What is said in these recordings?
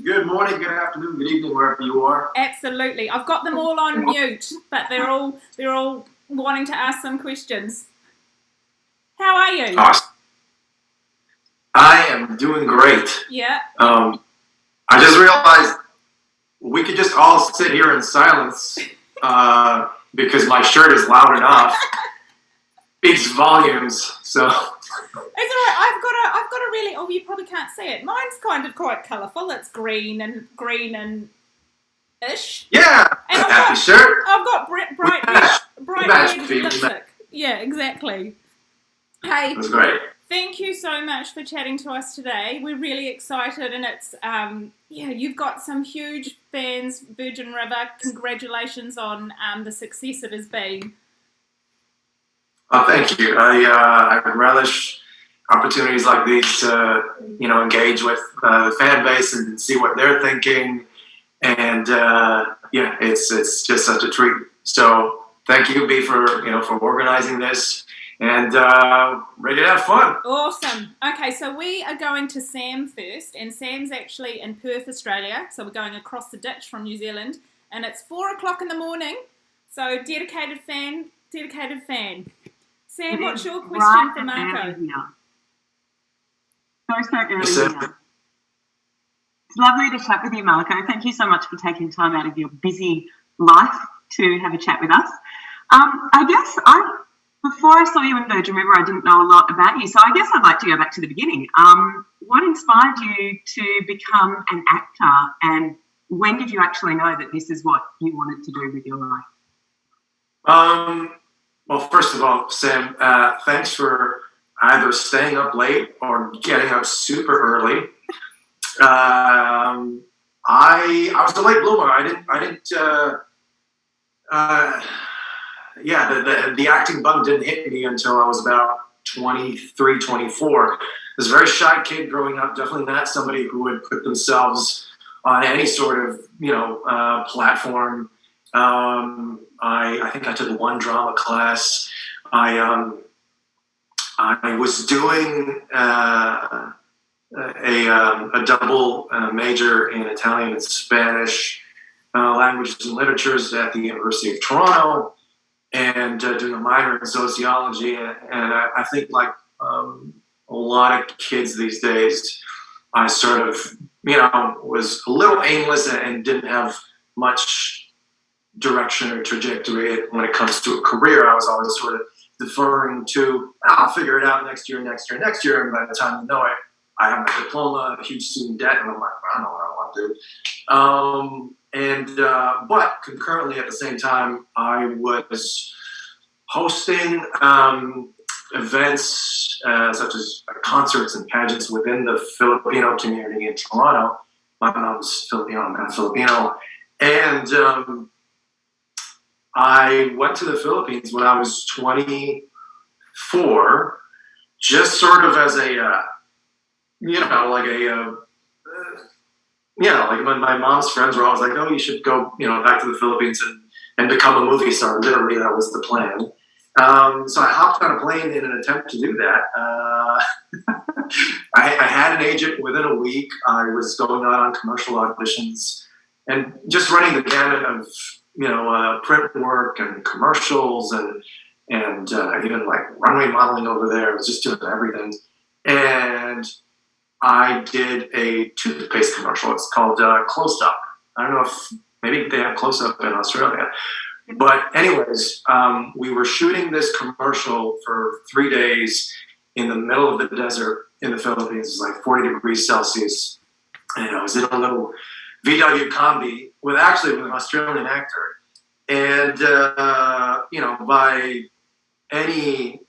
good morning, good afternoon, good evening, wherever you are. Absolutely. I've got them all on mute, but they're all wanting to ask some questions. How are you? Awesome. I am doing great. Yeah. I just realized we could just all sit here in silence because my shirt is loud enough. Speaks volumes. So it's all right. I've got a really. Oh, you probably can't see it. Mine's kind of quite colourful. It's green and ish. Yeah. And happy shirt. I've got bright red lipstick. Yeah, exactly. Hey. That's great. Thank you so much for chatting to us today. We're really excited, and it's you've got some huge fans, Virgin River. Congratulations on the success it has been. Thank you. I relish opportunities like these to engage with the fan base and see what they're thinking, and it's just such a treat. So thank you, B, for organizing this. And ready to have fun. Awesome. Okay, so we are going to Sam first, and Sam's actually in Perth, Australia. So we're going across the ditch from New Zealand, and it's 4:00 in the morning. So dedicated fan. Sam, what's your question for Marco? So early. It's lovely to chat with you, Marco. Thank you so much for taking time out of your busy life to have a chat with us. Before I saw you in Virgin River, I didn't know a lot about you. So I guess I'd like to go back to the beginning. What inspired you to become an actor, and when did you actually know that this is what you wanted to do with your life? Well, first of all, Sam, thanks for either staying up late or getting up super early. I was a late bloomer. The acting bug didn't hit me until I was about 23, 24. I was a very shy kid growing up, definitely not somebody who would put themselves on any sort of, platform. I think I took one drama class. I was doing a double major in Italian and Spanish languages and literatures at the University of Toronto, and doing a minor in sociology. And I think, like a lot of kids these days, I sort of, was a little aimless and didn't have much direction or trajectory when it comes to a career. I was always sort of deferring to, I'll figure it out next year. And by the time you know it, I have my diploma, a huge student debt, and I'm like, I don't know what I want to do. But concurrently at the same time, I was hosting events such as concerts and pageants within the Filipino community in Toronto. My mom's Filipino, I'm not Filipino. And I went to the Philippines when I was 24, just sort of as like my mom's friends were always like, oh, you should go, back to the Philippines and become a movie star. Literally, that was the plan. So I hopped on a plane in an attempt to do that. I had an agent within a week. I was going out on commercial auditions and just running the gamut of, print work and commercials and even like runway modeling over there. I was just doing everything. And I did a toothpaste commercial. It's called Close Up. I don't know if maybe they have Close Up in Australia. But anyways, we were shooting this commercial for 3 days in the middle of the desert in the Philippines. It was like 40 degrees Celsius. And I was in a little VW Combi with an Australian actor. And, by any,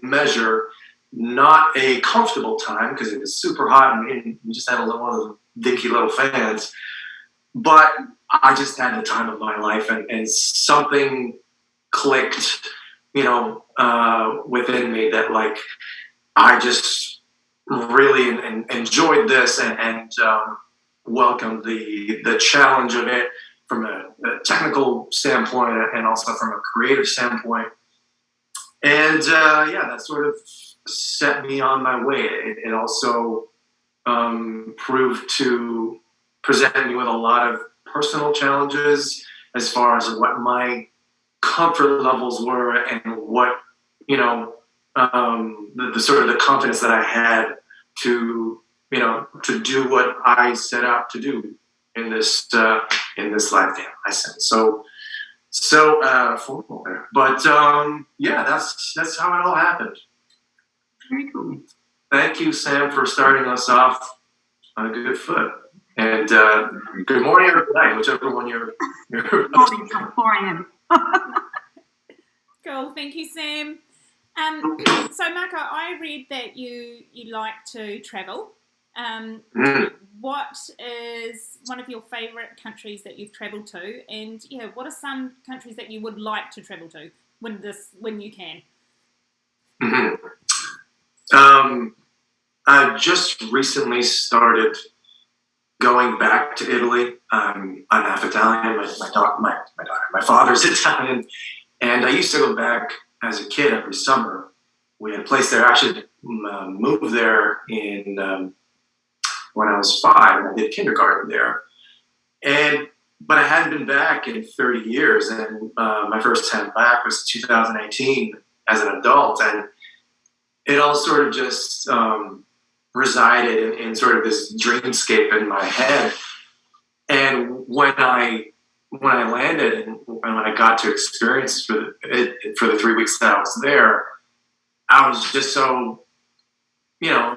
measure, not a comfortable time because it was super hot and we just had one of those dinky little fans. But I just had the time of my life, and something clicked, within me that like I just really enjoyed this and welcomed the challenge of it from a technical standpoint and also from a creative standpoint. And that sort of set me on my way. It also proved to present me with a lot of personal challenges as far as what my comfort levels were and what, the sort of the confidence that I had to, to do what I set out to do in this lifetime. I said so formal there, but yeah, that's how it all happened. Very cool. Thank you, Sam, for starting us off on a good foot. And good morning or good night, whichever one you're Morning till 4 a.m. Cool. Thank you, Sam. So, Marco, I read that you like to travel. What is one of your favourite countries that you've travelled to? And what are some countries that you would like to travel to when you can? Mm-hmm. I just recently started going back to Italy. I'm half Italian. My father's Italian, and I used to go back as a kid every summer. We had a place there. I actually moved there in when I was 5. I did kindergarten there, but I hadn't been back in 30 years. And my first time back was 2018 as an adult, and it all sort of just resided in sort of this dreamscape in my head. And when I landed and when I got to experience for the 3 weeks that I was there, I was just so,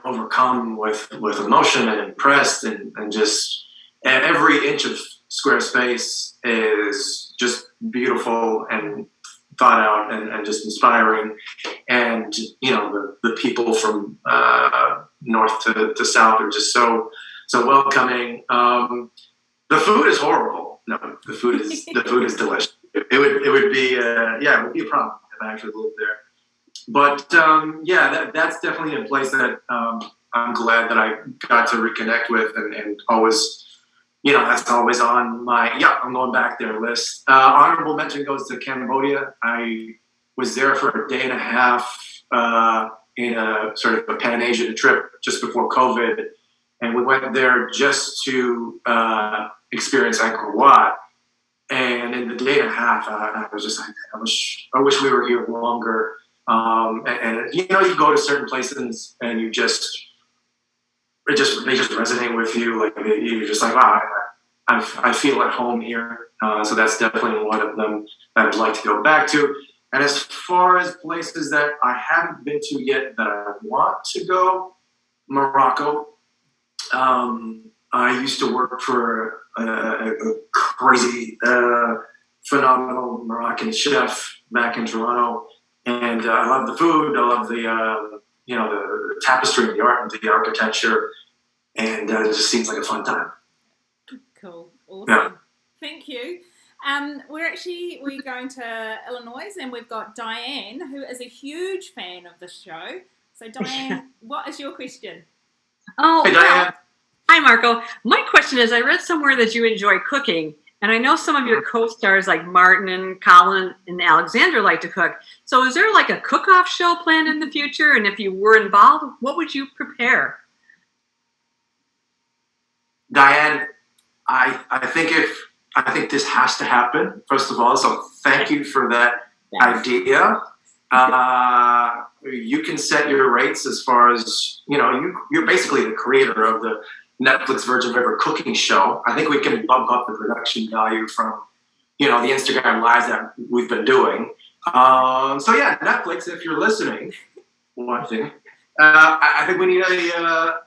overcome with emotion and impressed, and just every inch of square space is just beautiful and thought out and just inspiring. And the people from north to south are just so welcoming. The food is horrible. No, the food is delicious. It would be it would be a problem if I actually lived there. But that's definitely a place that I'm glad that I got to reconnect with, and always. That's always on my, I'm going back there list. Honorable mention goes to Cambodia. I was there for a day and a half in a sort of a Pan-Asian trip just before COVID. And we went there just to experience Angkor Wat. And in the day and a half, I was just like, I wish we were here longer. And you go to certain places and they just resonate with you. Like you're just like, wow, I feel at home here. So that's definitely one of them that I'd like to go back to. And as far as places that I haven't been to yet that I want to go, Morocco. I used to work for a crazy, phenomenal Moroccan chef back in Toronto, and I love the food. I love the tapestry, the art, and the architecture, and it just seems like a fun time. Cool, awesome. Yeah. Thank you. We're going to Illinois, and we've got Diane, who is a huge fan of the show. So, Diane, what is your question? Oh, hey, Diane. Hi, Marco. My question is, I read somewhere that you enjoy cooking, and I know some of your co-stars like Martin and Colin and Alexander like to cook. So is there like a cook-off show planned in the future? And if you were involved, what would you prepare? Diane, I think this has to happen, first of all. So thank you for that idea. You can set your rates as far as, you're basically the creator of the Netflix Virgin River cooking show. I think we can bump up the production value from, the Instagram lives that we've been doing. Netflix, if you're listening, watching, I think we need a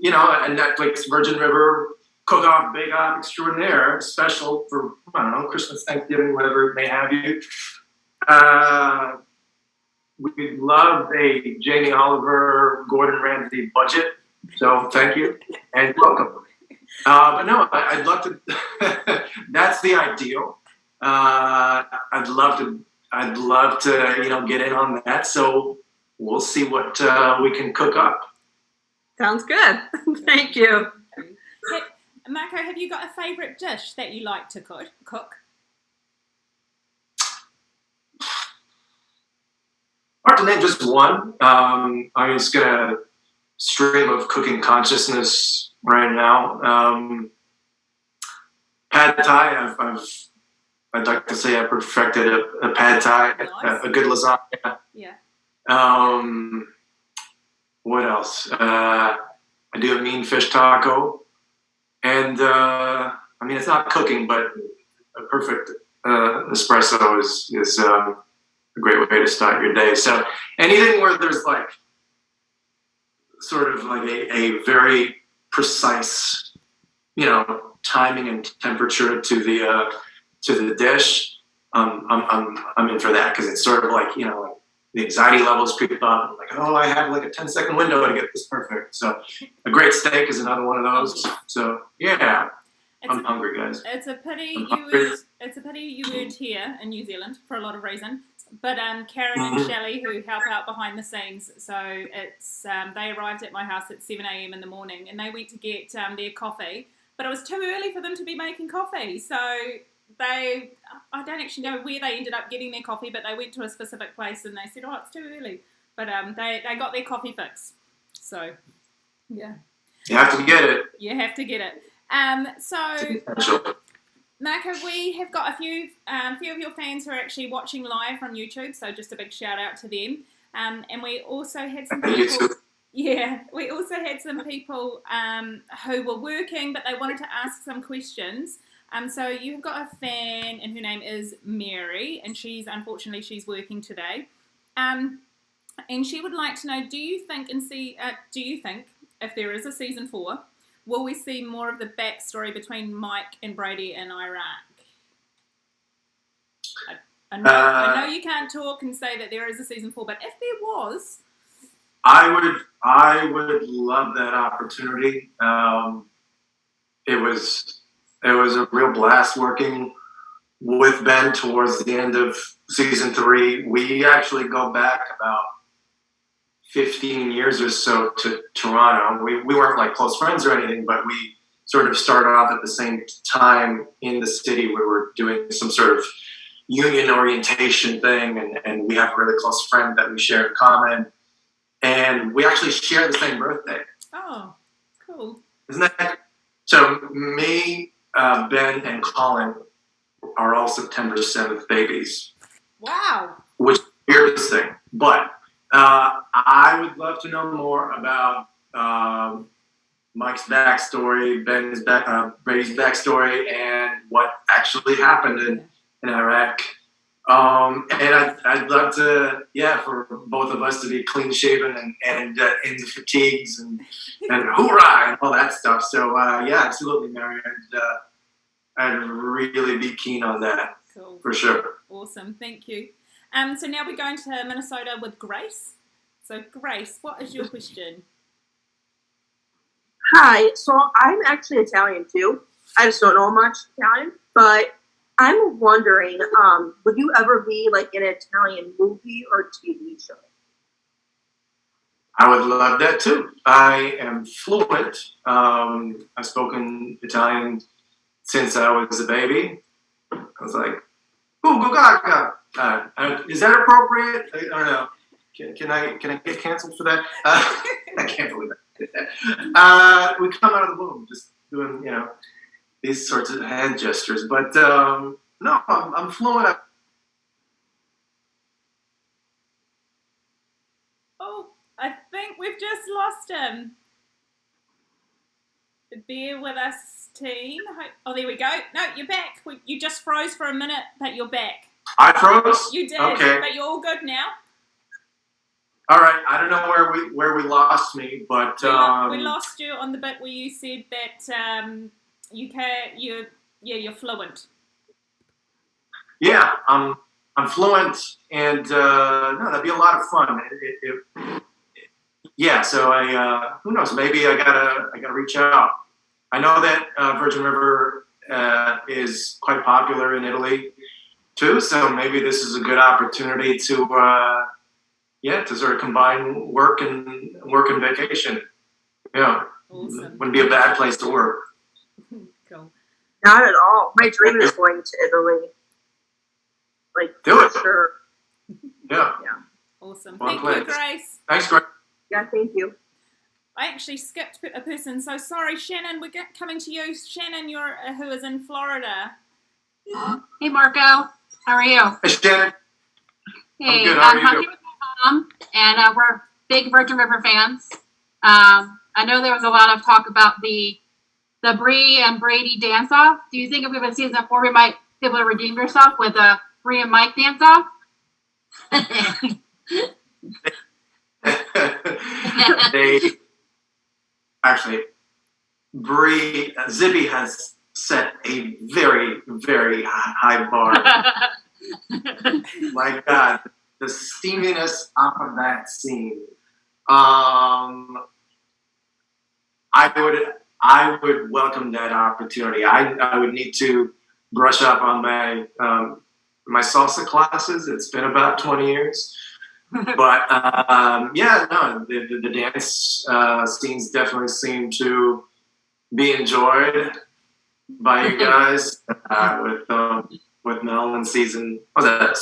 Netflix Virgin River cook-off, bake-off extraordinaire special for, Christmas, Thanksgiving, whatever it may have you. We love a Jamie Oliver, Gordon Ramsay budget, so thank you and welcome. But no, I'd love to. That's the ideal. I'd love to, get in on that. So we'll see what we can cook up. Sounds good. Thank you. Hey, Marco, have you got a favourite dish that you like to cook? Hard to name just one. I'm just gonna stream of cooking consciousness right now. Pad Thai, I'd like to say I perfected a pad Thai, Nice. a good lasagna. Yeah. What else? I do a mean fish taco, and I mean it's not cooking, but a perfect espresso is a great way to start your day. So anything where there's like sort of like a very precise, timing and temperature to the dish, I'm in for that, because it's sort of like like the anxiety levels creep up. I'm like, oh, I have like a 10-second window to get this perfect. So a great steak is another one of those. So yeah, I'm hungry, guys. It's a pity you weren't here in New Zealand for a lot of reasons. But Karen and Shelly, who help out behind the scenes, so it's they arrived at my house at 7 a.m. in the morning, and they went to get their coffee, but it was too early for them to be making coffee. So I don't actually know where they ended up getting their coffee, but they went to a specific place and they said, oh, it's too early. But they got their coffee fix. So yeah, you have to get it. You have to get it. Marco, we have got a few of your fans who are actually watching live on YouTube, so just a big shout out to them. And we also had some people. Yeah, we also had some people who were working, but they wanted to ask some questions. So you've got a fan, and her name is Mary, and she's working today. And she would like to know: do you think if there is a season 4? Will we see more of the backstory between Mike and Brady in Iraq? I know you can't talk and say that there is a season 4, but if there was, I would love that opportunity. It was a real blast working with Ben towards the end of season 3. We actually go back about 15 years or so to Toronto. We weren't like close friends or anything, but we sort of started off at the same time in the city. We were doing some sort of union orientation thing, and we have a really close friend that we share in common. And we actually share the same birthday. Oh, cool. Isn't that? So me, Ben, and Colin are all September 7th babies. Wow. Which is the weirdest thing. But I would love to know more about Mike's backstory, Brady's backstory, and what actually happened in Iraq. And I'd love to, for both of us to be clean shaven and in the fatigues and hoorah and all that stuff. So absolutely, Mary. I'd really be keen on that. Cool. For sure. Awesome. Thank you. So now we're going to Minnesota with Grace. So Grace, what is your question? Hi. So I'm actually Italian too. I just don't know much Italian, but I'm wondering, would you ever be like in an Italian movie or TV show? I would love that too. I am fluent. I've spoken Italian since I was a baby. I was like, ooh, go gaga. Is that appropriate? I don't know. Can I get canceled for that? I can't believe I did that. We come out of the womb just doing, these sorts of hand gestures. But no, I'm fluent. Oh, I think we've just lost him. Bear with us, team. Oh, there we go. No, you're back. You just froze for a minute, but you're back. I froze? You did, okay. But you're all good now. All right. I don't know where we lost me, but we lost you on the bit where you said that you're fluent. Yeah, I'm fluent, and no, that'd be a lot of fun. So I who knows? Maybe I gotta reach out. I know that Virgin River is quite popular in Italy too, so maybe this is a good opportunity to sort of combine work and vacation. Yeah, Awesome. Wouldn't be a bad place to work. Cool. Not at all. My dream is going to Italy. Like, do it. Sure. Yeah. Awesome. One Thank place. you, Grace. Thanks, Grace. Yeah, thank you. I actually skipped a person, so sorry, Shannon. We're coming to you, Shannon. Who is in Florida. Hey, Marco. How are you? Hey, Shannon. Hey, I'm good. How are I'm you? here with my mom, and we're big Virgin River fans. I know there was a lot of talk about the Bree and Brady dance-off. Do you think if we have a season 4, we might be able to redeem yourself with a Bree and Mike dance-off? Zibby has set a very, very high bar. My God, the steaminess off of that scene. I would welcome that opportunity. I would need to brush up on my salsa classes. It's been about 20 years. But the dance scenes definitely seem to be enjoyed by you guys. With Mel in season 1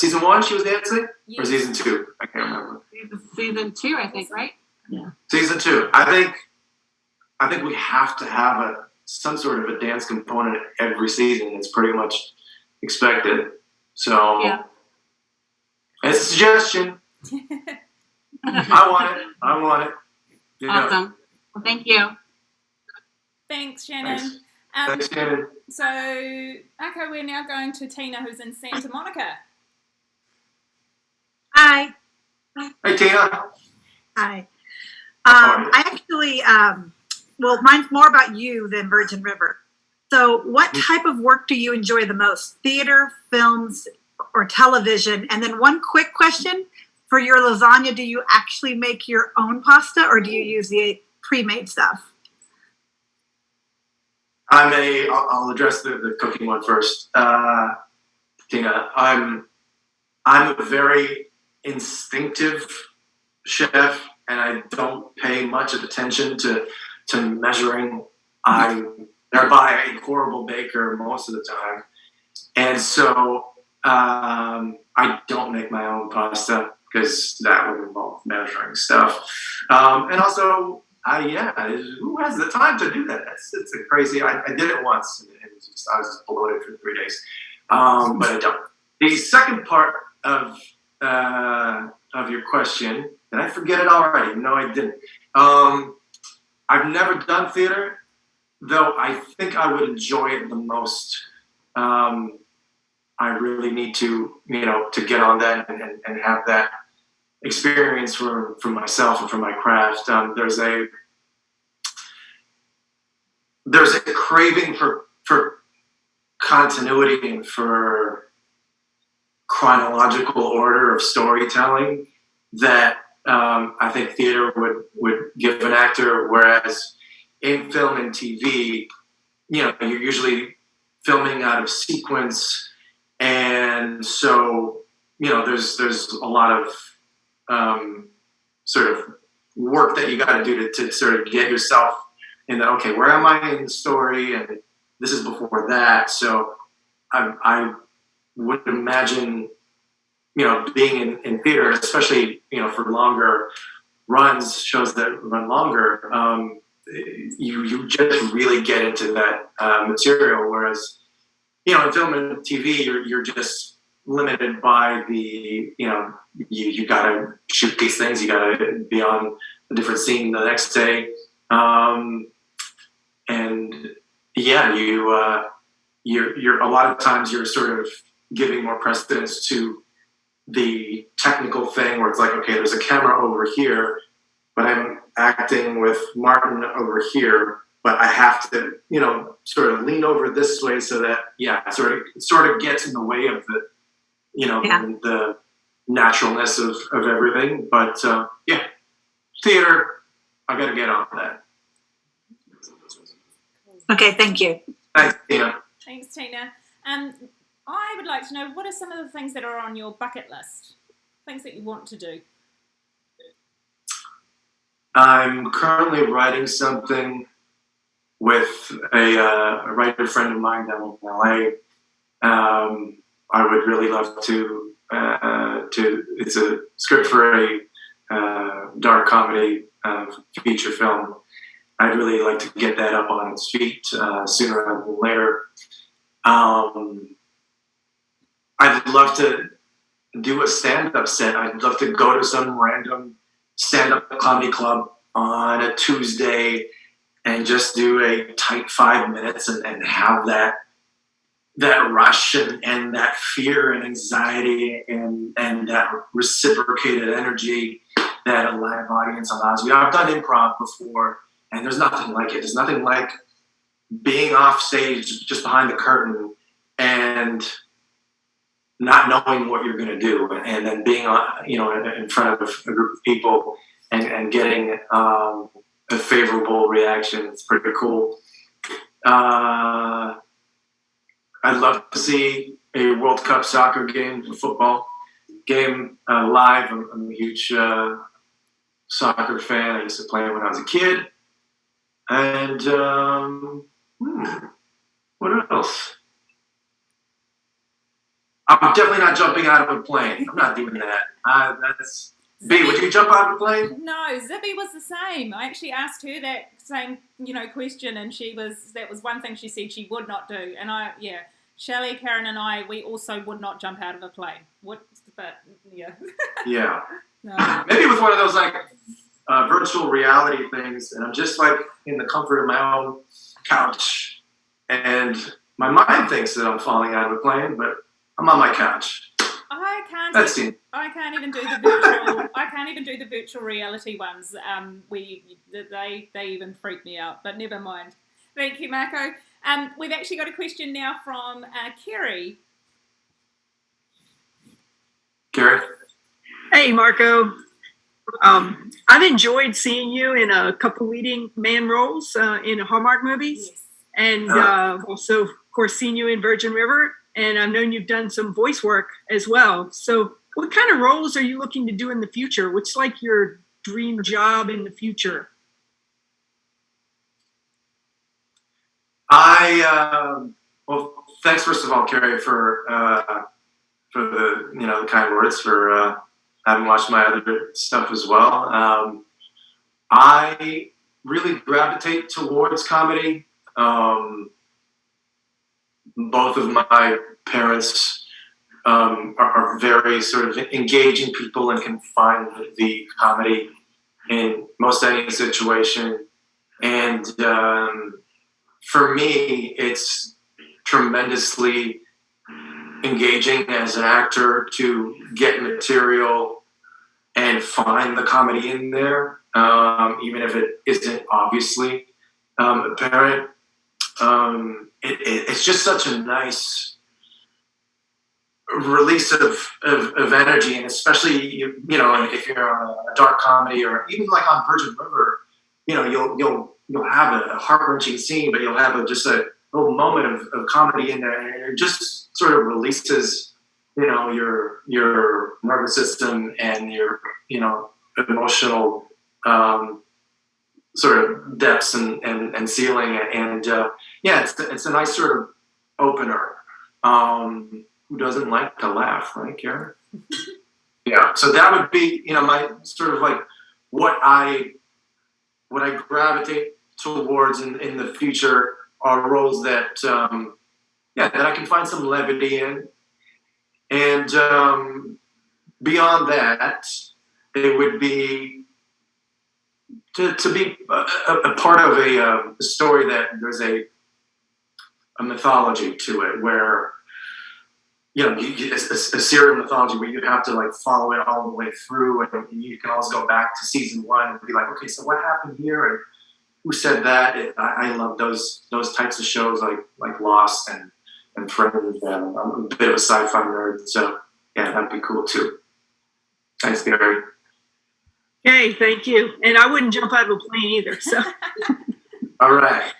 she was dancing? Or season 2? I can't remember. Season 2, I think, right? Yeah. Season 2. I think we have to have some sort of a dance component every season. It's pretty much expected. So yeah. It's a suggestion. I want it. Awesome. Well, thank you. Thanks, Shannon. Thanks, Shannon. So, okay, we're now going to Tina, who's in Santa Monica. Hi. Hey, Tina. Hi. I actually, mine's more about you than Virgin River. So what type of work do you enjoy the most? Theater, films, or television? And then one quick question. For your lasagna, do you actually make your own pasta or do you use the pre-made stuff? I'll address the cooking one first. Tina, I'm a very instinctive chef and I don't pay much of attention to measuring. I'm thereby a horrible baker most of the time. And so I don't make my own pasta because that would involve measuring stuff. And also, who has the time to do that? It's a crazy. I did it once, and I was just bloated for 3 days. But I don't. The second part of your question, did I forget it already? No, I didn't. I've never done theater, though. I think I would enjoy it the most. I really need to get on that and have that experience for myself and for my craft. There's a craving for continuity and for chronological order of storytelling that I think theater would give an actor, whereas in film and TV, you're usually filming out of sequence. And so, there's a lot of sort of work that you got to do to sort of get yourself in the, okay, where am I in the story? And this is before that. So I would imagine, being in theater, especially, for longer runs, shows that run longer, you just really get into that material. Whereas, in film and TV, you're just limited by the, you got to shoot these things. You got to be on a different scene the next day. You're a lot of times you're sort of giving more precedence to the technical thing where it's like, okay, there's a camera over here, but I'm acting with Martin over here. But I have to, sort of lean over this way so that, it sort of gets in the way of the, the naturalness of everything. But theater, I got to get on that. Okay, thank you. Thanks, Tina. Thanks, Tina. I would like to know, what are some of the things that are on your bucket list? Things that you want to do? I'm currently writing something with a writer friend of mine down in LA. I would really love to. It's a script for a dark comedy feature film. I'd really like to get that up on its feet sooner rather than later. I'd love to do a stand-up set. I'd love to go to some random stand-up comedy club on a Tuesday and just do a tight 5 minutes and have that rush and that fear and anxiety and that reciprocated energy that a live audience allows you. I've done improv before, and there's nothing like it. There's nothing like being off stage just behind the curtain and not knowing what you're going to do, and then being in front of a group of people and getting a favorable reaction. It's pretty cool. I'd love to see a World Cup soccer game, a football game live. I'm a huge soccer fan. I used to play when I was a kid. And what else? I'm definitely not jumping out of a plane. I'm not doing that. That's B. Would you jump out of a plane? No, Zibby was the same. I actually asked her that same, question, and that was one thing she said she would not do. And Shelly, Karen, and I, we also would not jump out of a plane. Yeah. No. Maybe with one of those virtual reality things, and I'm just in the comfort of my own couch, and my mind thinks that I'm falling out of a plane, but I'm on my couch. I can't even do the virtual. I can't even do the virtual reality ones. They even freak me out. But never mind. Thank you, Marco. We've actually got a question now from Kerry. Kerry. Hey, Marco. I've enjoyed seeing you in a couple leading man roles in Hallmark movies, Yes. and also, of course, seeing you in Virgin River. And I've known you've done some voice work as well. So what kind of roles are you looking to do in the future? What's your dream job in the future? Well, thanks first of all, Carrie, for the kind words, for having watched my other stuff as well. I really gravitate towards comedy. Both of my parents are very sort of engaging people and can find the comedy in most any situation. And for me, it's tremendously engaging as an actor to get material and find the comedy in there, even if it isn't obviously apparent. It's just such a nice release of energy, and especially if you're on a dark comedy, or even on Virgin River, you'll have a heart-wrenching scene, but you'll have just a little moment of comedy in there, and it just sort of releases your nervous system and your emotional sort of depths and ceiling, and it's a nice sort of opener. Who doesn't like to laugh, right, Karen? Yeah, so that would be my sort of what I gravitate towards in the future are roles that that I can find some levity in, and beyond that, it would be to be a part of a story that there's a mythology to it, where a serial mythology where you have to follow it all the way through, and you can always go back to season 1 and be like, okay, so what happened here, and who said that? I love those types of shows like Lost and Friends. I'm a bit of a sci-fi nerd, so yeah, that'd be cool too. Thanks, Gary. Hey, thank you. And I wouldn't jump out of a plane either. So, all right.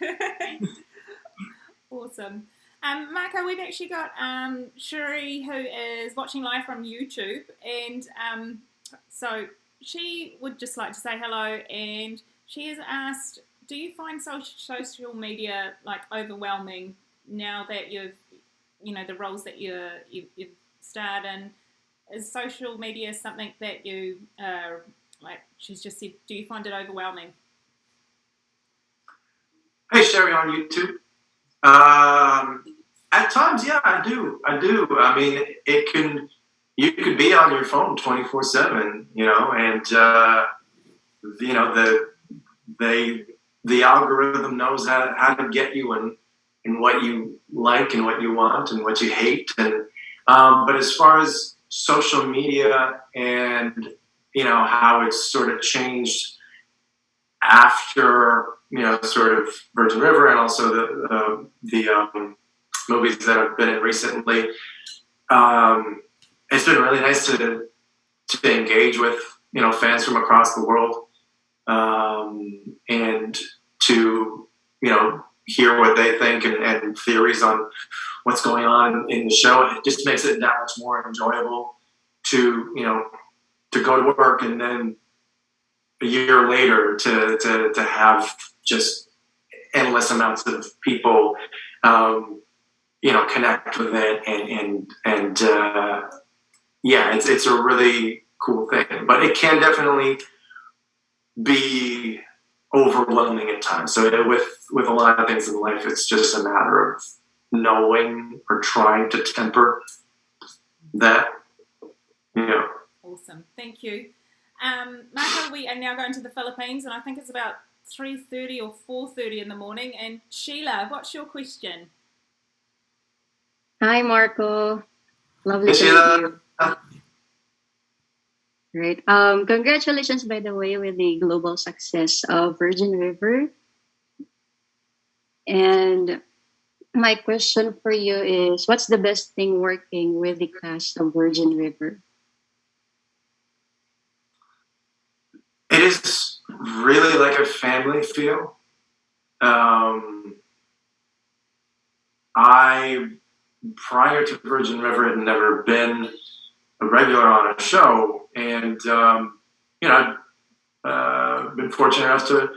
Awesome. Marco, we've actually got Shuri, who is watching live from YouTube, and so she would just like to say hello, and she has asked, do you find social media overwhelming now that you've the roles that you've starred in? Is social media something that you Like she's just said, do you find it overwhelming? Hey, Sherry on YouTube. At times, yeah, I do. I mean, you could be on your phone 24/7, and the algorithm knows how to get you and what you like and what you want and what you hate. And but as far as social media and how it's sort of changed after sort of Virgin River and also the movies that I've been in recently, it's been really nice to engage with fans from across the world, and to hear what they think and theories on what's going on in the show. It just makes it that much more enjoyable to go to work and then a year later to have just endless amounts of people connect with it and yeah, it's a really cool thing, but it can definitely be overwhelming at times. So with a lot of things in life, it's just a matter of knowing or trying to temper that. Awesome, thank you. Marco, we are now going to the Philippines, and I think it's about 3:30 or 4:30 in the morning. And Sheila, what's your question? Hi, Marco. Lovely Hey, to Sheila. meet you. Great. Congratulations, by the way, with the global success of Virgin River. And my question for you is, what's the best thing working with the cast of Virgin River? It is really like a family feel. I, prior to Virgin River, had never been a regular on a show, and I've been fortunate enough to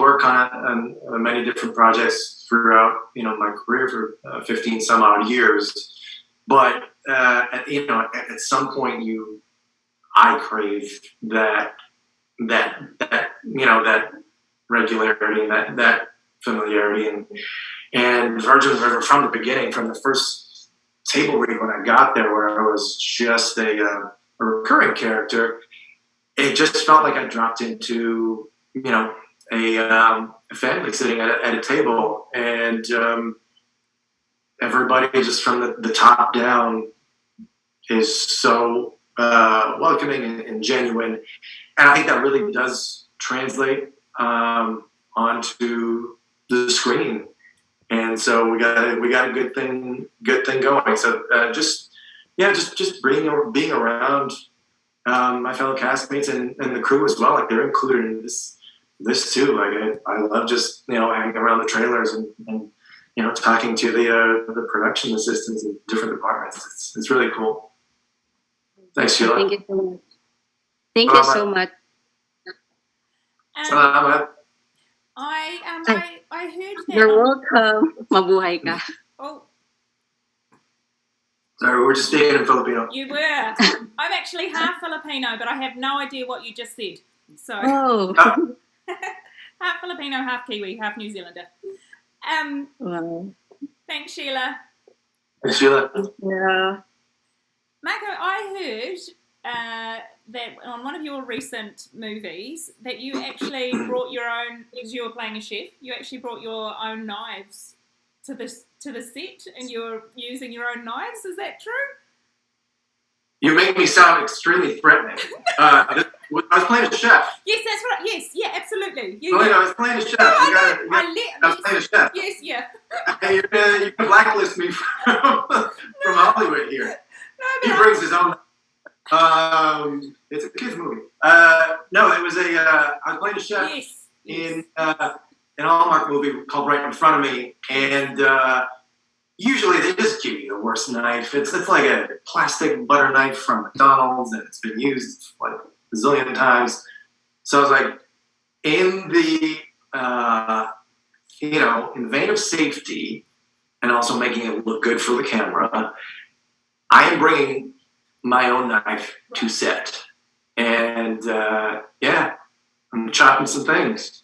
work on many different projects throughout my career for 15 some odd years. But at some point, I crave that regularity and that familiarity, and Virgin River from the beginning, from the first table read when I got there, where I was just a recurring character, it just felt like I dropped into a family sitting at a table, and everybody just from the top down is so welcoming and genuine. And I think that really does translate onto the screen, and so we got a good thing going. So just being around my fellow castmates and the crew as well. Like they're included in this too. Like I love just hanging around the trailers and talking to the production assistants in different departments. It's really cool. Thanks, Sheila. Thank you so much. Thank you so much. I heard that. You're welcome. Mabuhay ka. Oh, Sorry, we're just speaking in Filipino. you were. I'm actually half Filipino, but I have no idea what you just said. So Oh. half Filipino, half Kiwi, half New Zealander. Wow. Thanks, Sheila. Thanks, Sheila. Yeah. Marco, I heard that on one of your recent movies that you actually brought your own, because you were playing a chef, you actually brought your own knives to the set, and you're using your own knives. Is that true? You make me sound extremely threatening. I was playing a chef. Yes, that's right. Yes, yeah, absolutely. I was playing a chef. I was playing a chef. Yes, yeah. You're gonna blacklist me from Hollywood here. No, He brings his own. It's a kids movie. No, it was I was playing a chef in an Hallmark movie called Right in Front of Me, and usually they just give you the worst knife. It's like a plastic butter knife from McDonald's, and it's been used like a zillion times. So I was like, in the in the vein of safety and also making it look good for the camera, I am bringing my own knife to set. And and yeah, I'm chopping some things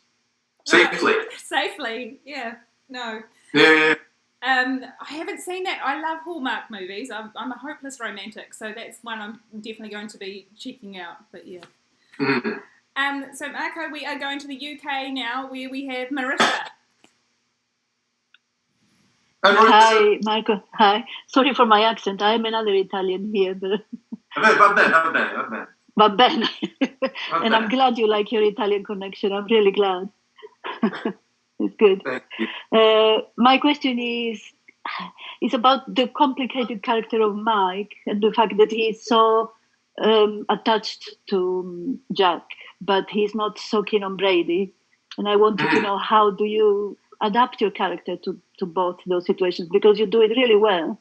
safely. Safely, yeah. No. Yeah. I haven't seen that. I love Hallmark movies. I'm a hopeless romantic, so that's one I'm definitely going to be checking out. But yeah. Mm-hmm. So Marco, we are going to the UK now, where we have Marissa. Hi, Marco. Hi. Sorry for my accent. I'm another Italian here, but va bene. And I'm glad you like your Italian connection. I'm really glad. It's good. Thank you. My question is about the complicated character of Mike and the fact that he's so attached to Jack, but he's not so keen on Brady. And I wanted to know, how do you adapt your character to both those situations? Because you do it really well.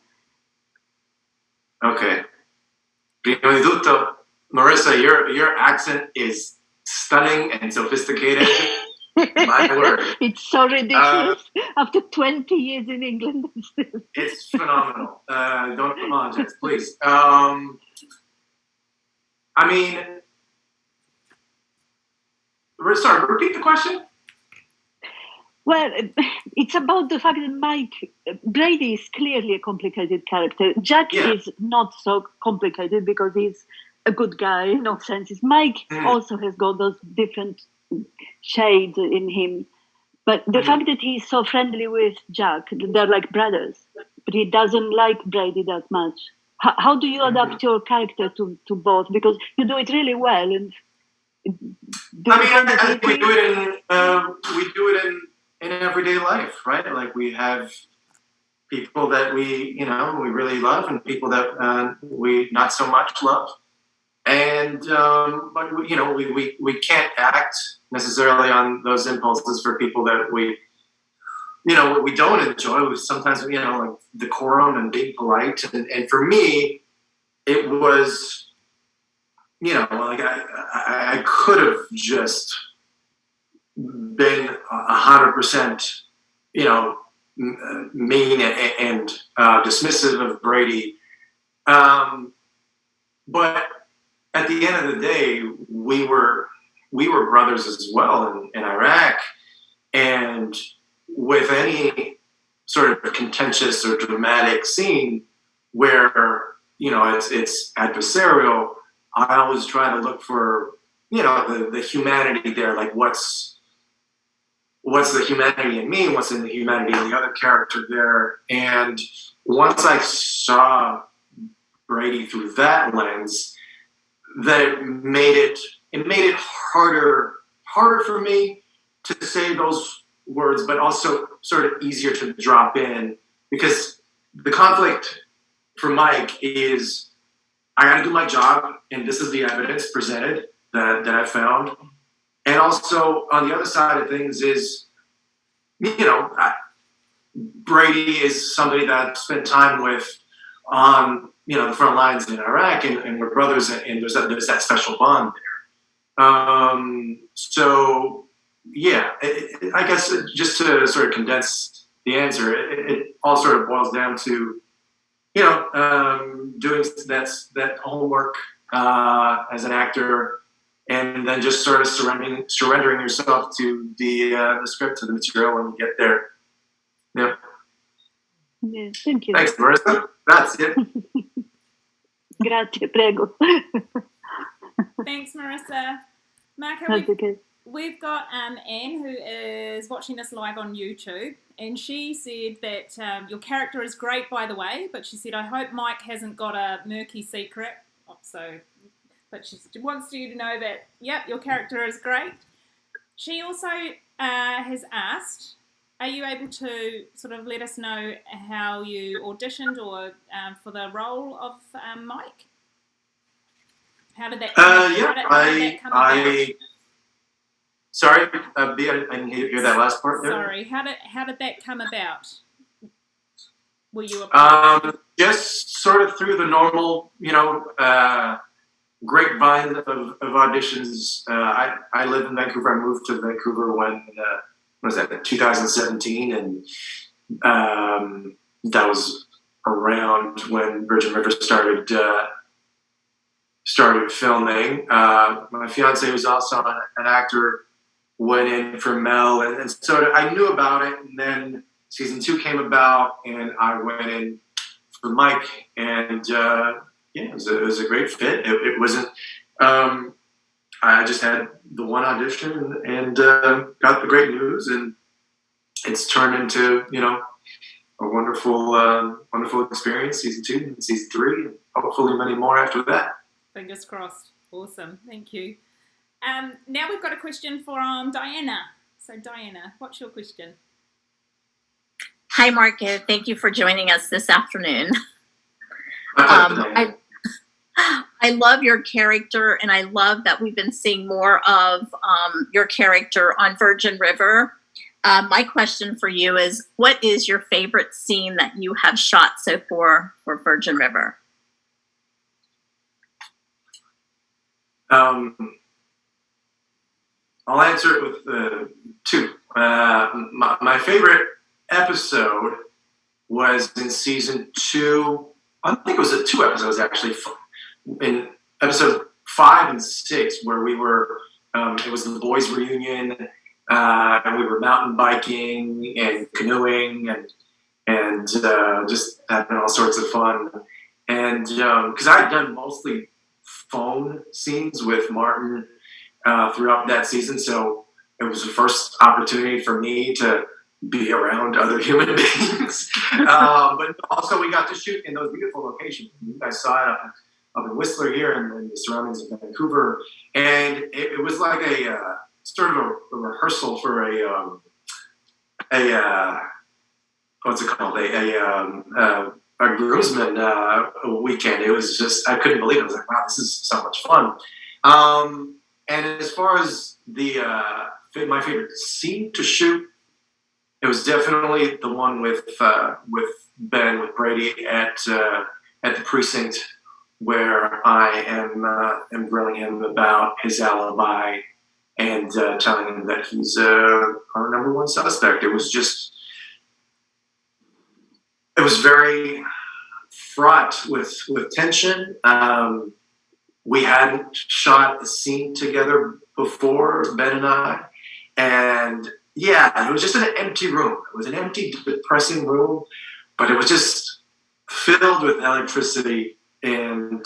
Okay. Prima di tutto, Marissa, your accent is stunning and sophisticated. My word. It's so ridiculous. After 20 years in England. It's phenomenal. Don't apologize, please. I mean, sorry, repeat the question. Well, it's about the fact that Brady is clearly a complicated character. Jack is not so complicated because he's a good guy in all senses. Mike also has got those different shades in him. But the fact that he's so friendly with Jack, they're like brothers, but he doesn't like Brady that much. How do you adapt your character to both? Because you do it really well. And I think we do it in everyday life, right? Like we have people that we really love, and people that we not so much love, and but we can't act necessarily on those impulses for people that we don't enjoy. Sometimes like decorum and being polite, and for me, it was like I could have just been 100%, mean and dismissive of Brady. But at the end of the day, we were brothers as well in Iraq, and with any sort of contentious or dramatic scene where it's adversarial, I always try to look for the humanity there, like what's the humanity in me, what's in the humanity in the other character there. And once I saw Brady through that lens, that it made it harder for me to say those words, but also sort of easier to drop in, because the conflict for Mike is I got to do my job, and this is the evidence presented that I found. And also on the other side of things is, Brady is somebody that I've spent time with on, the front lines in Iraq, and we're brothers, and there's that special bond there. So yeah, I guess just to sort of condense the answer, it all sort of boils down to, doing that homework as an actor, and then just sort of surrendering yourself to the script, to the material when you get there. Yeah. Yeah, thank you. Thanks, Marissa. Grazie. Grazie, prego. Thanks, Marissa. Marco, we've got Anne, who is watching us live on YouTube, and she said that your character is great, by the way, but she said, I hope Mike hasn't got a murky secret. But she wants you to know that, yep, your character is great. She also has asked, are you able to sort of let us know how you auditioned or for the role of Mike? How did that come about? Sorry, I didn't hear that last part there. Sorry, how did that come about? Were you just sort of through the normal, grapevine of auditions. I live in Vancouver. I moved to Vancouver when was that, 2017, and that was around when Virgin River started started filming. My fiance was also an actor, went in for Mel, and so I knew about it. And then season 2 came about, and I went in for Mike, and it was a great fit. It wasn't. I just had the one audition and got the great news, and it's turned into a wonderful experience. Season 2 and season 3, and hopefully many more after that. Fingers crossed. Awesome. Thank you. Now we've got a question from Diana. So Diana, what's your question? Hi, Marco. Thank you for joining us this afternoon. I love your character, and I love that we've been seeing more of your character on Virgin River. My question for you is, what is your favorite scene that you have shot so far for Virgin River? I'll answer it with 2. My favorite episode was in season 2. I think it was 2 episodes actually. In episode 5 and 6, where we were, it was the boys' reunion, and we were mountain biking and canoeing and just having all sorts of fun. And because I had done mostly phone scenes with Martin throughout that season, so it was the first opportunity for me to be around other human beings. But also we got to shoot in those beautiful locations. You guys saw it up in Whistler here and the surroundings of Vancouver. And it was like a sort of a rehearsal for a what's it called? A groomsmen weekend. It was just, I couldn't believe it. I was like, wow, this is so much fun. And as far as my favorite scene to shoot, it was definitely the one with Ben, with Brady at the precinct, where I am grilling him about his alibi and telling him that he's our number one suspect. It was very fraught with tension. We hadn't shot a scene together before, Ben and I, and it was just an empty room. It was an empty, depressing room, but it was just filled with electricity, and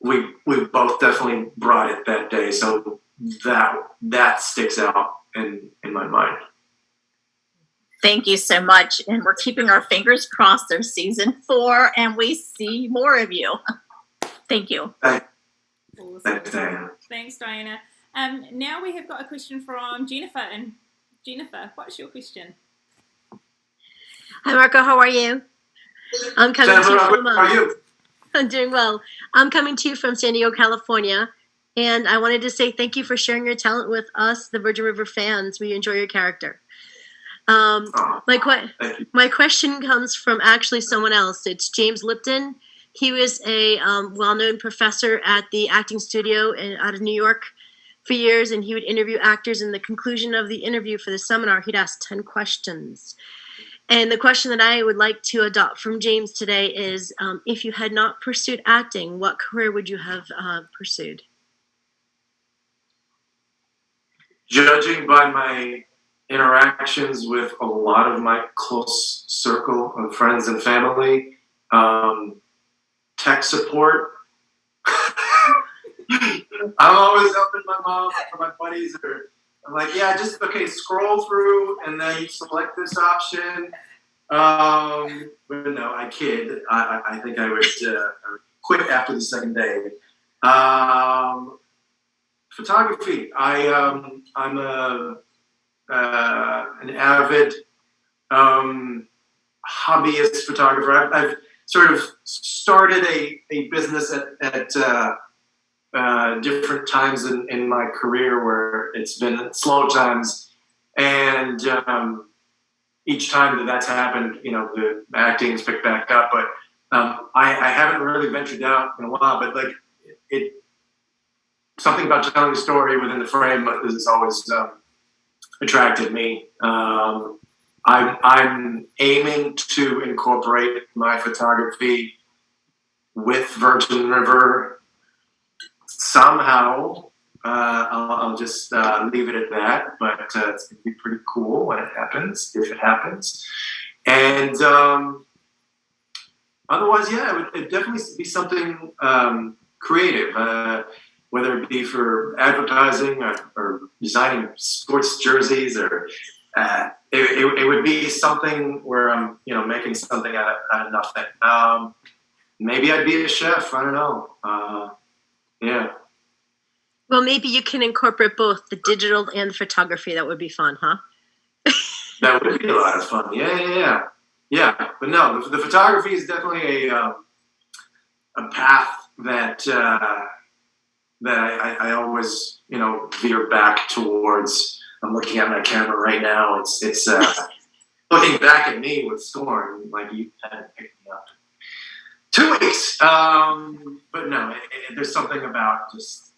we both definitely brought it that day. So that sticks out in my mind. Thank you so much, and we're keeping our fingers crossed. There's season 4, and we see more of you. Thank you. Awesome. Thanks, Diana. Thanks, Diana. Now we have got a question from Jennifer. And Jennifer, what's your question? Hi, Marco. How are you? I'm coming Jennifer, to you from. how are you? I'm doing well. I'm coming to you from San Diego, California, and I wanted to say thank you for sharing your talent with us, the Virgin River fans. We enjoy your character. My question comes from actually someone else. It's James Lipton. He was a well-known professor at the acting studio out of New York for years, and he would interview actors. In the conclusion of the interview for the seminar, he'd ask 10 questions. And the question that I would like to adopt from James today is, if you had not pursued acting, what career would you have pursued? Judging by my interactions with a lot of my close circle of friends and family, tech support. I'm always helping my mom or my buddies. I'm like, scroll through and then select this option. But no, I kid. I think I would quit after the second day. Photography. I'm an avid hobbyist photographer. I've sort of started a business at different times in my career where it's been slow times, and each time that's happened, the acting's picked back up. But I haven't really ventured out in a while. But something about telling a story within the frame has always attracted me. I'm aiming to incorporate my photography with Virgin River somehow, I'll just leave it at that. But it's going to be pretty cool when it happens, if it happens. And otherwise, yeah, it'd definitely be something creative, whether it be for advertising or designing sports jerseys, or it would be something where I'm, making something out of nothing. Maybe I'd be a chef. I don't know. Yeah. Well, maybe you can incorporate both the digital and the photography. That would be fun, huh? That would be a lot of fun. Yeah. But no, the photography is definitely a path that I always, veer back towards. I'm looking at my camera right now. It's looking back at me with scorn, like you hadn't picked me up 2 weeks. But no, there's something about just,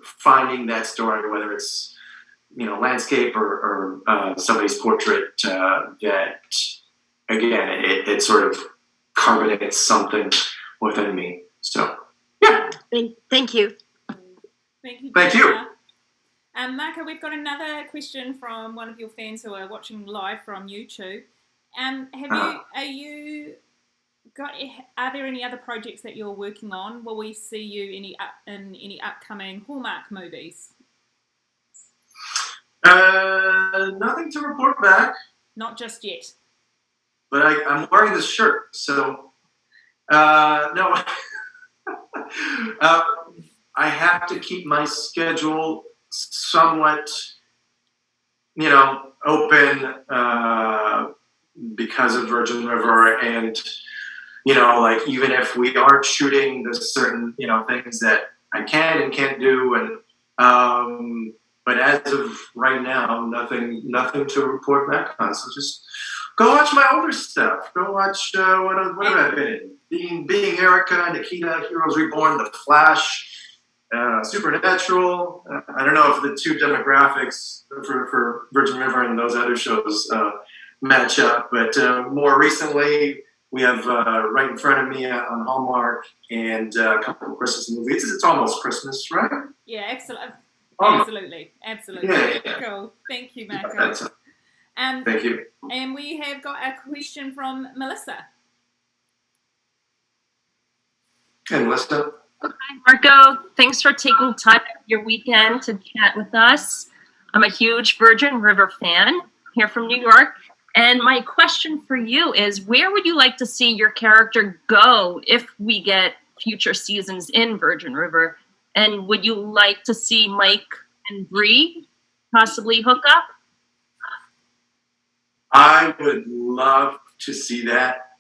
finding that story, whether it's, landscape or somebody's portrait, that, again, it sort of carbonates something within me. So, yeah. Thank you. Thank you. Marco, we've got another question from one of your fans who are watching live from YouTube. Are there any other projects that you're working on? Will we see you in any upcoming Hallmark movies? Nothing to report back. Not just yet. But I'm wearing this shirt, so no. I have to keep my schedule somewhat, open because of Virgin River, and even if we aren't shooting, there's certain things that I can and can't do, and but as of right now, nothing to report back on. So just go watch my older stuff. Go watch what have I been in? Being Erica, Nikita, Heroes Reborn, The Flash, Supernatural. I don't know if the two demographics for Virgin River and those other shows match up, but more recently we have right in front of me on Hallmark and a couple of Christmas movies. It's almost Christmas, right? Yeah, excellent. Absolutely. Yeah. Cool. Thank you, Marco. Thank you. And we have got a question from Melissa. Hey, Melissa. Hi, Marco. Thanks for taking time out of your weekend to chat with us. I'm a huge Virgin River fan here from New York. And my question for you is, where would you like to see your character go if we get future seasons in Virgin River? And would you like to see Mike and Bree possibly hook up? I would love to see that,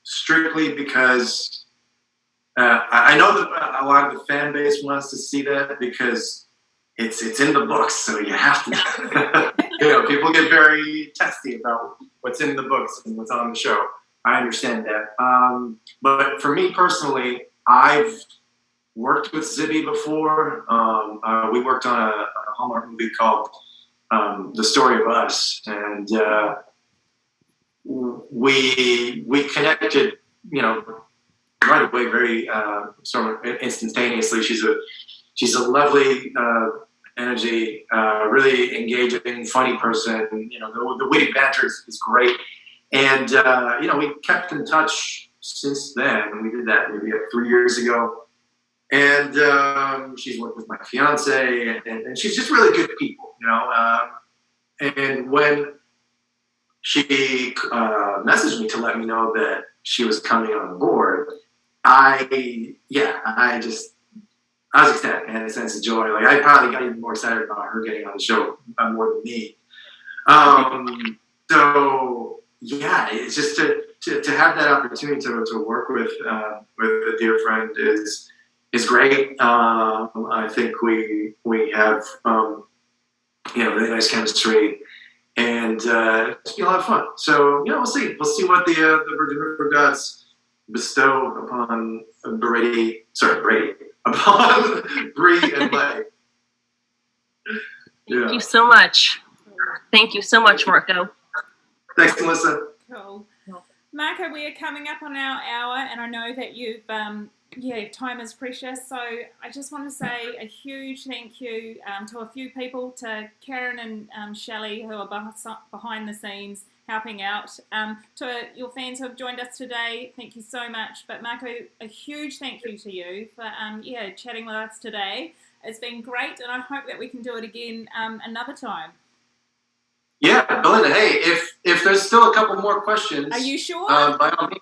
strictly because I know that a lot of the fan base wants to see that because it's in the books, so you have to. People get very testy about what's in the books and what's on the show. I understand that, but for me personally, I've worked with Zibby before. We worked on a Hallmark movie called The Story of Us, and we connected, right away, very sort of instantaneously. She's a lovely energy, really engaging, funny person. The witty banter is great, and we kept in touch since then. We did that maybe 3 years ago. And she's worked with my fiance, and she's just really good people, and when she messaged me to let me know that she was coming on board, I was ecstatic. I had a sense of joy. Like, I probably got even more excited about her getting on the show more than me. So yeah, it's just to have that opportunity to work with a dear friend is great. I think we have really nice chemistry, and it's been a lot of fun. So we'll see what the Virgin River gods bestow upon Brady, upon Bree and Mike. Thank you so much. Thank you so much, Marco. Thanks, Melissa. Cool. Marco, we are coming up on our hour, and I know that you've, time is precious. So I just want to say a huge thank you to a few people, to Karen and Shelly, who are behind the scenes helping out. To your fans who have joined us today, thank you so much. But Marco, a huge thank you to you for chatting with us today. It's been great, and I hope that we can do it again another time. Yeah, Belinda. Hey, if there's still a couple more questions, are you sure? By all means.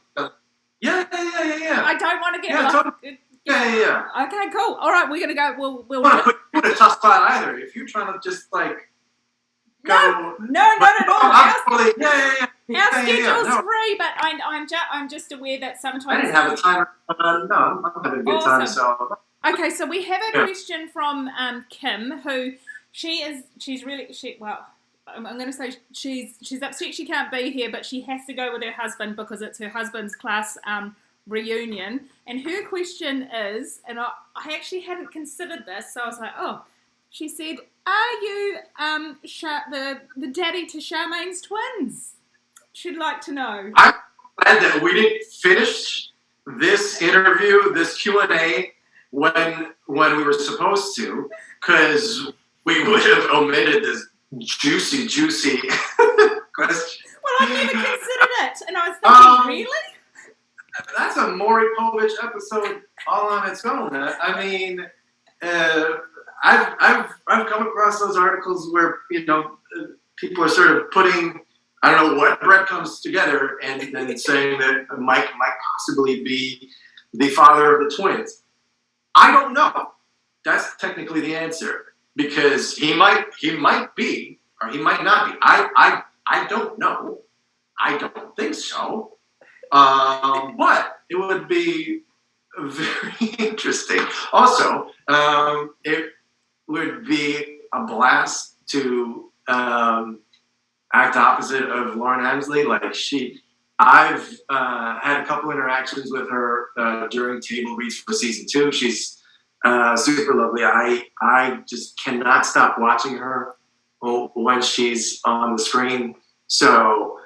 Yeah. I don't want to get Yeah. Okay, cool. All right, we're gonna go. We'll want to put you in a tough spot either. If you're trying to just like go, no, not at all. Our schedule's no. free, but I'm just aware that sometimes I didn't have a timer. No, I'm having a good time. So okay, so we have a question from Kim, who she's well. I'm going to say she's upset she can't be here, but she has to go with her husband because it's her husband's class reunion. And her question is, and I actually hadn't considered this, so I was like, oh, she said, are you the daddy to Charmaine's twins? She'd like to know. I'm glad that we didn't finish this interview, this Q&A, when we were supposed to, because we would have omitted this juicy question. Well, I've never considered it, and I was thinking, really? That's a Maury Povich episode all on its own. I mean, I've come across those articles where people are sort of putting I don't know what breadcrumbs together and then saying that Mike might possibly be the father of the twins. I don't know. That's technically the answer. Because he might be, or he might not be. I don't know. I don't think so. But it would be very interesting. Also, it would be a blast to act opposite of Lauren Hemsley. I've had a couple interactions with her during table reads for season 2. She's super lovely. I just cannot stop watching her when she's on the screen. So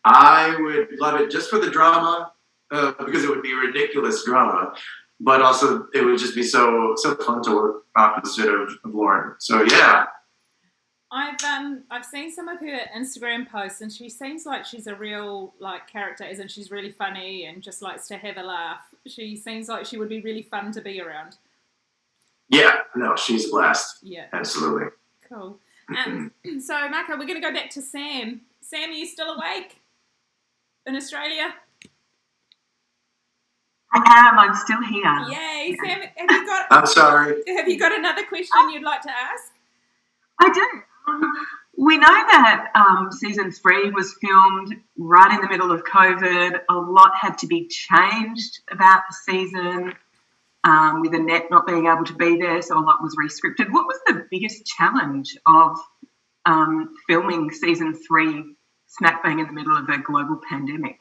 I would love it just for the drama, because it would be ridiculous drama, but also it would just be so fun to work opposite of Lauren. So yeah. I've seen some of her Instagram posts, and she seems like she's a real character, isn't she? She's really funny and just likes to have a laugh. She seems like she would be really fun to be around. Yeah, no, she's a blast. Yeah. Absolutely. Cool. So, Marco, we're going to go back to Sam. Sam, are you still awake in Australia? I am. I'm still here. Yay. Sam, have you got... I'm sorry. Have you got another question you'd like to ask? I do. We know that season 3 was filmed right in the middle of COVID. A lot had to be changed about the season. With Annette not being able to be there, so a lot was re-scripted. What was the biggest challenge of filming season 3 smack bang in the middle of a global pandemic?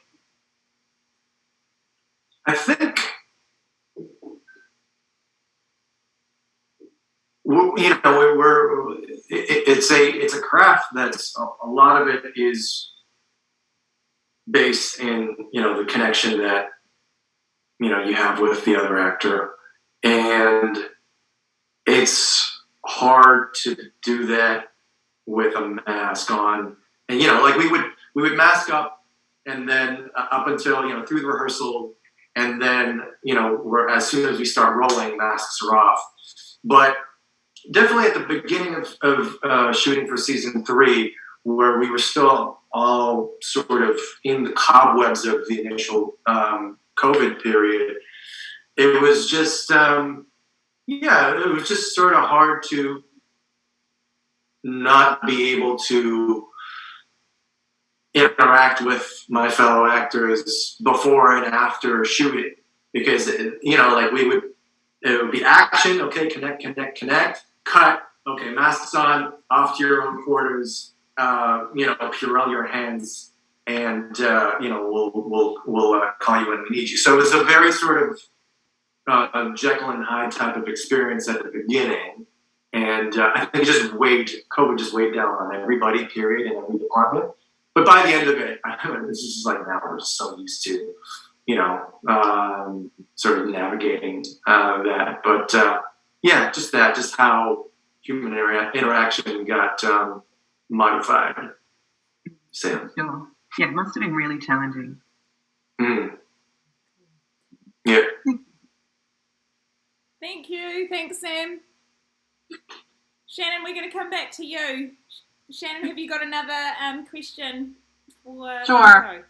I think it's a craft that's a lot of it is based in the connection that you have with the other actor, and it's hard to do that with a mask on. And we would mask up, and then up until through the rehearsal, and then as soon as we start rolling, masks are off. But definitely at the beginning of shooting for season 3, where we were still all sort of in the cobwebs of the initial COVID period, it was just it was just sort of hard to not be able to interact with my fellow actors before and after shooting, because it would be action, okay, connect, cut, okay, masks on, off to your own quarters, Purell your hands, and we'll call you when we need you. So it was a very sort of a Jekyll and Hyde type of experience at the beginning, and I think COVID just weighed down on everybody, period, in every department. but by the end of it, this is like now we're just so used to, sort of navigating that. But yeah, just how human interaction got modified. Sam. Sure. Yeah, it must have been really challenging. Mm. Yeah. Thank you. Thanks, Sam. Shannon, we're going to come back to you. Shannon, have you got another question for Sure. Marco?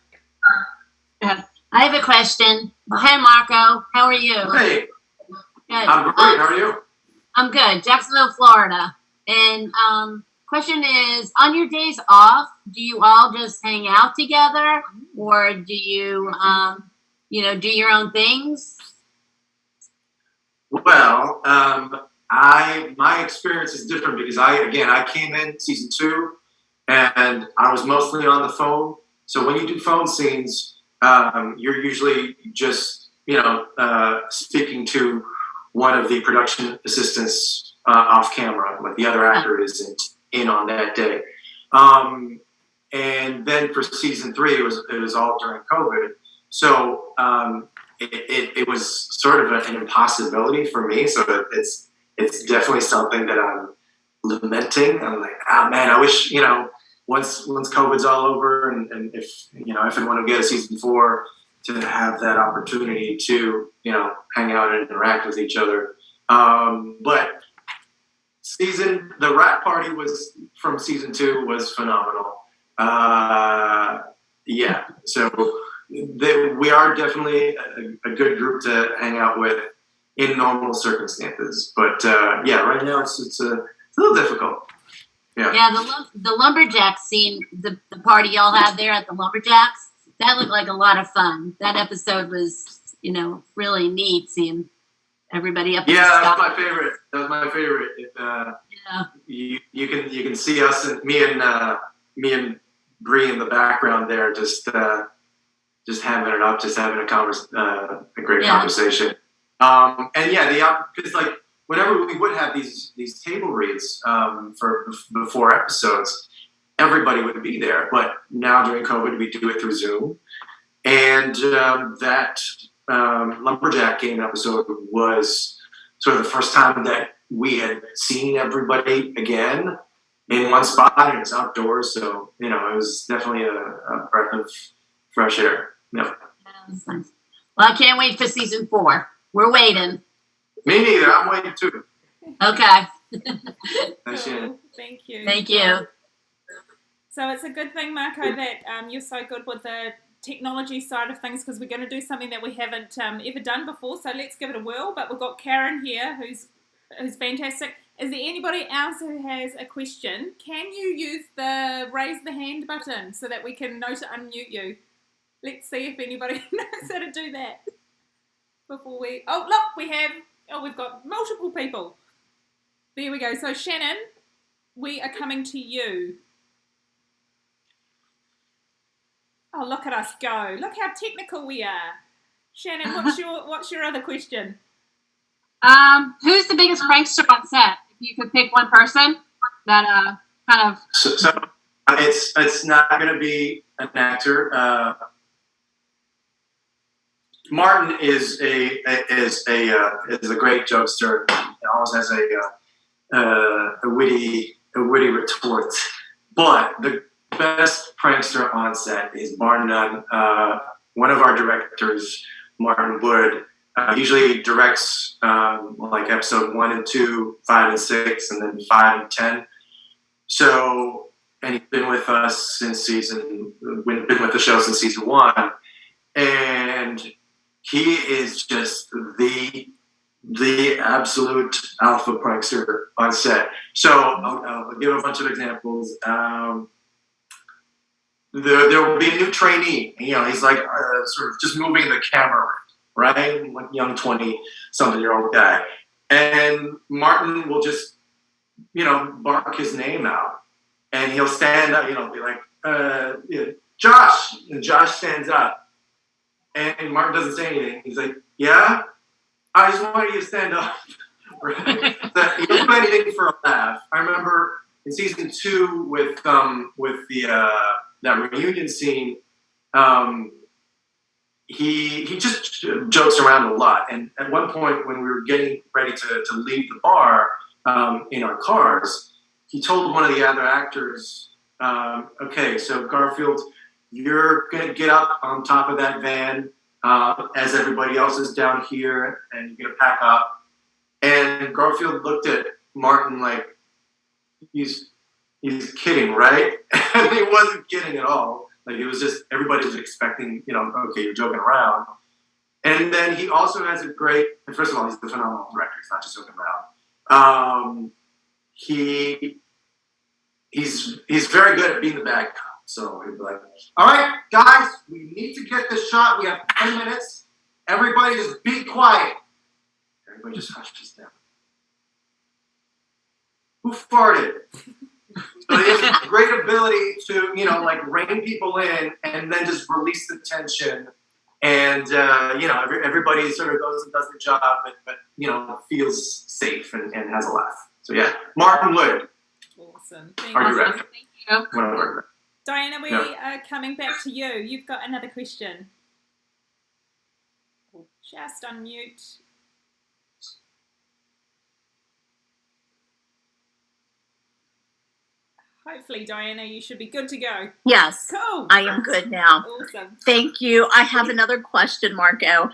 Yes. I have a question. Hi, Marco. How are you? Hey. Good. I'm great. How are you? I'm good. Jacksonville, Florida. And question is, on your days off, do you all just hang out together, or do you, do your own things? Well, my experience is different because I came in season 2 and I was mostly on the phone. So when you do phone scenes, you're usually just, speaking to one of the production assistants off camera, like the other actor isn't in on that day. And then for season 3, it was all during COVID. So it was sort of an impossibility for me. So it's definitely something that I'm lamenting. I'm like, man, I wish, once COVID's all over and if I want to get a season 4, to have that opportunity to, hang out and interact with each other. But the rap party was from season 2 was phenomenal. Yeah. So we are definitely a good group to hang out with in normal circumstances. But right now it's a little difficult. Yeah. Yeah, the lumberjack scene, the party y'all had there at the lumberjacks, that looked like a lot of fun. That episode was, really neat, seeing everybody up. Yeah, that was my favorite. You can see us and me and Bree in the background there, just having it up, just having a great conversation. Because like whenever we would have these table reads for before episodes, everybody would be there. But now during COVID, we do it through Zoom, and that lumberjack game episode was sort of the first time that we had seen everybody again in one spot, and it's outdoors, so it was definitely a breath of fresh air. Yeah. Well, I can't wait for season 4. We're waiting. Me neither. I'm waiting too. Okay. Thanks, Shannon. Thank you. Thank you. So it's a good thing, Marco, that you're so good with the technology side of things, because we're going to do something that we haven't ever done before. So let's give it a whirl. But we've got Karen here, who's fantastic. Is there anybody else who has a question? Can you use the raise the hand button so that we can know to unmute you? Let's see if anybody knows how to do that before we... Oh, look, we've got multiple people. There we go. So, Shannon, we are coming to you. Oh, look at us go. Look how technical we are. Shannon, what's your other question? Who's the biggest prankster on set? If you could pick one person that kind of... So it's not going to be an actor. Martin is a great jokester. He always has a witty retort. But the best prankster on set is bar none. One of our directors, Martin Wood, usually directs like episode 1 and 2, 5 and 6, and then 5 and 10. So, and he's been with us since been with the show since season 1, and he is just the absolute alpha prankster on set. So I'll give a bunch of examples. There will be a new trainee. He's like sort of just moving the camera, right? Like young 20-something-year-old guy. And Martin will just, bark his name out. And he'll stand up, be like, Josh. And Josh stands up. And Martin doesn't say anything. He's like, yeah? I just wanted you to stand up. Right? He doesn't do anything for a laugh. I remember in season 2 with the that reunion scene, he just jokes around a lot. And at one point, when we were getting ready to leave the bar in our cars, he told one of the other actors, okay, so Garfield, you're going to get up on top of that van as everybody else is down here, and you're going to pack up. And Garfield looked at Martin like, he's kidding, right? And he wasn't kidding at all. Like, it was just, everybody was expecting, okay, you're joking around. And then he also has a great, and first of all, he's a phenomenal director. He's not just joking around. He's very good at being the bad cop. So he'd be like, all right, guys, we need to get this shot. We have 10 minutes. Everybody just be quiet. Everybody just hushes down. Who farted? So he has a great ability to, rein people in and then just release the tension. And, everybody sort of goes and does the job, but feels safe and has a laugh. So, yeah, Martin Wood. Awesome. Are you ready? Thank you. Diana, we are coming back to you. You've got another question. Just unmute. Hopefully, Diana, you should be good to go. Yes. Cool. I am good now. Awesome. Thank you. I have another question, Marco.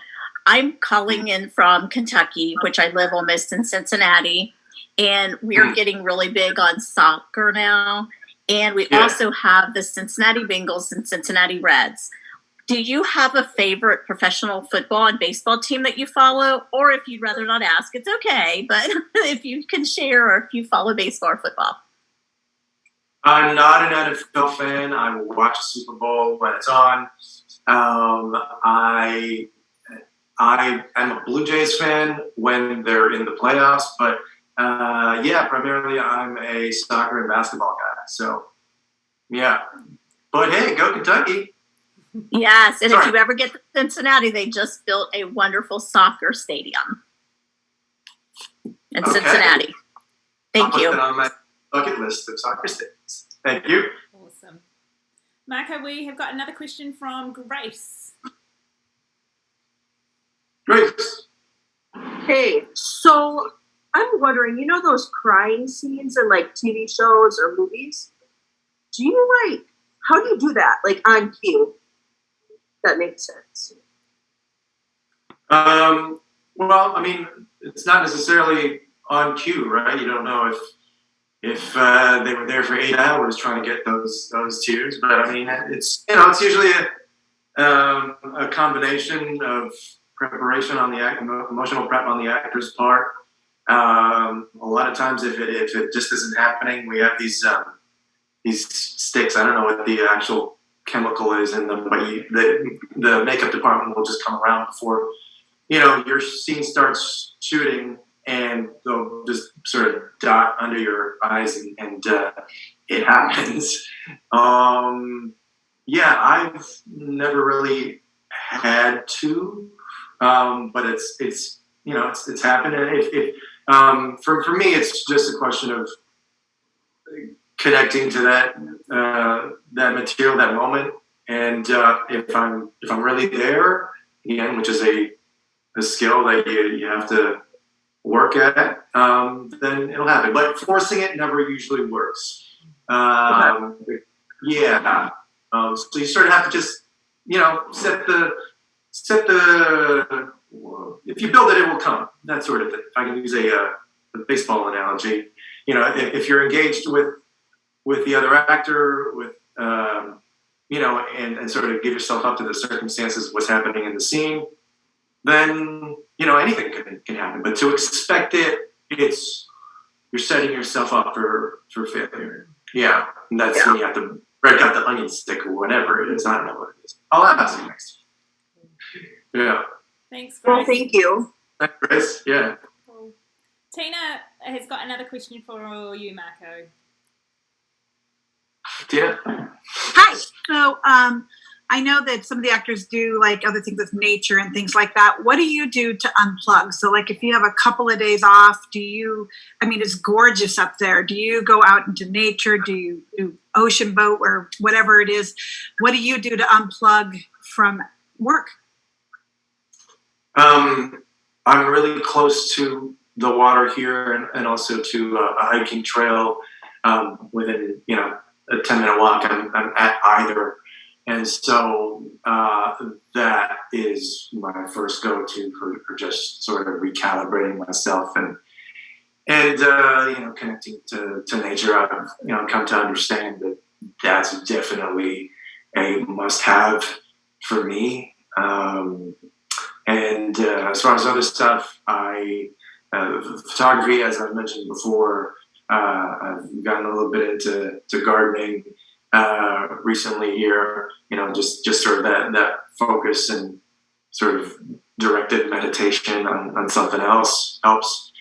I'm calling in from Kentucky, which I live almost in Cincinnati, and we're getting really big on soccer now. And we also have the Cincinnati Bengals and Cincinnati Reds. Do you have a favorite professional football and baseball team that you follow? Or if you'd rather not ask, it's okay. But if you can share, or if you follow baseball or football. I'm not an NFL fan. I will watch the Super Bowl when it's on. I am a Blue Jays fan when they're in the playoffs, but primarily I'm a soccer and basketball guy. So, yeah. But hey, go Kentucky. Yes, and if you ever get to Cincinnati, they just built a wonderful soccer stadium in Cincinnati. Thank you. I'll put that on my bucket list of soccer stadiums. Thank you. Awesome. Marco, we have got another question from Grace. Grace. Hey, so I'm wondering, those crying scenes in like TV shows or movies? Do you how do you do that? Like on cue? That makes sense. Well, I mean, it's not necessarily on cue, right? You don't know if they were there for 8 hours trying to get those tears, but I mean, it's it's usually a combination of preparation on the emotional prep on the actor's part. A lot of times, if it just isn't happening, we have these sticks. I don't know what the actual chemical is in them, but the makeup department will just come around before your scene starts shooting, and they'll just sort of dot under your eyes, and it happens. I've never really had to, but it's happened. And for me, it's just a question of connecting to that material, that moment, and if I'm really there, again, which is a skill that you have to work at, then it'll happen. But forcing it never usually works. So you sort of have to just set the if you build it, it will come. That sort of thing. If I can use a baseball analogy, if you're engaged with the other actor, with and sort of give yourself up to the circumstances of what's happening in the scene, then anything can happen. But to expect it, you're setting yourself up for failure. Yeah, and that's when you have to break out the onion stick or whatever it is. I don't know what it is. I'll ask you next. Yeah. Thanks, Grace. Well, thank you. Thanks, Grace. Yeah. Cool. Tina has got another question for you, Marco. Tina. Hi. So, I know that some of the actors do like other things with nature and things like that. What do you do to unplug? So like if you have a couple of days off, I mean, it's gorgeous up there. Do you go out into nature? Do you do ocean boat or whatever it is? What do you do to unplug from work? I'm really close to the water here and also to a hiking trail within, a 10-minute walk. I'm at either. And so that is my first go-to for just sort of recalibrating myself and connecting to nature. I've come to understand that that's definitely a must-have for me. And as far as other stuff, photography, as I mentioned before, I've gotten a little bit into gardening recently here. Just sort of that focus and sort of directed meditation on something else helps.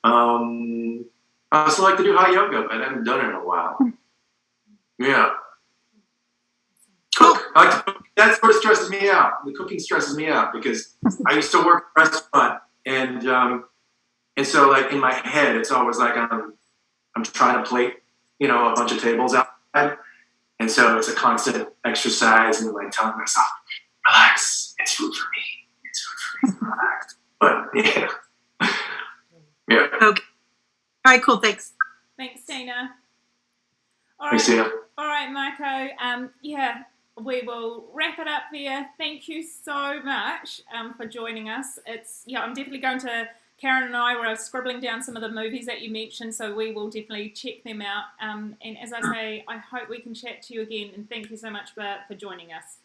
I also like to do hot yoga, but I haven't done it in a while. Yeah. Cook. I like to cook. That sort of stresses me out. The cooking stresses me out because I used to work in a restaurant, and so like in my head, it's always like I'm trying to plate, a bunch of tables outside, and so it's a constant exercise and like telling myself, relax, it's food for me, relax. But yeah. Okay. All right, cool. Thanks. Thanks, Tina. All Thanks, Tina. All right, Marco. We will wrap it up there. Thank you so much for joining us. I'm definitely going to. Karen and I were scribbling down some of the movies that you mentioned, so we will definitely check them out. And as I say, I hope we can chat to you again. And thank you so much for joining us.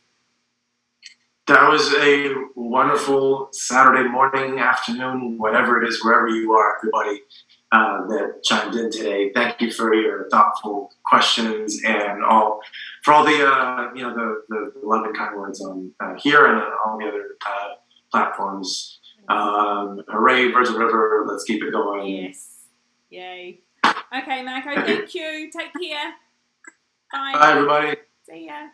That was a wonderful Saturday morning, afternoon, whatever it is, wherever you are, everybody that chimed in today. Thank you for your thoughtful questions and for all the love and kind words on here and on all the other platforms. Hooray, Virgin River, let's keep it going. Yes. Yay. Okay, Marco, thank you. Take care. Bye. Bye, everybody. See ya.